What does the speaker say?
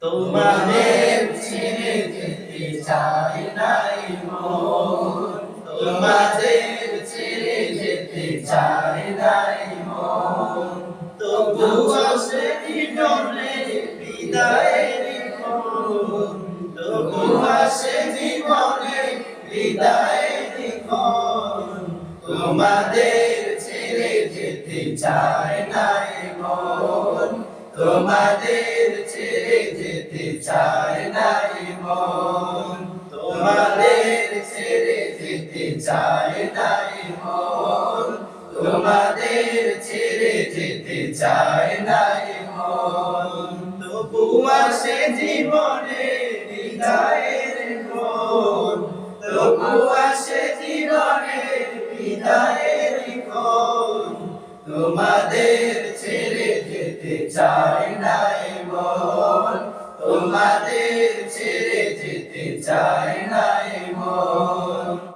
তোমাদের ছেড়ে যেতে চাই নাই মন, তোমাদের ছেড়ে যেতে চাই নাই মন। তবু আসে জীবনে বিদায়ের ক্ষণ, তবু আসে জীবনে বিদায়ের ক্ষণ। তোমাদের ছেড়ে যেতে চাই নাই মন, তোমাদের ছেড়ে যেতে চাই নাই মন, তোমাদের ছেড়ে যেতে চাই নাই মন, তোমাদের ছেড়ে যেতে চাই নাই মন। তবু আসে জীবনে বিদায়ের ক্ষণ, তবু আসে জীবনে বিদায়ের ক্ষণ। তোমাদের ছেড়ে যেতে চাই নাই মন, তোমাদের ছেড়ে যেতে চাই নাই মন।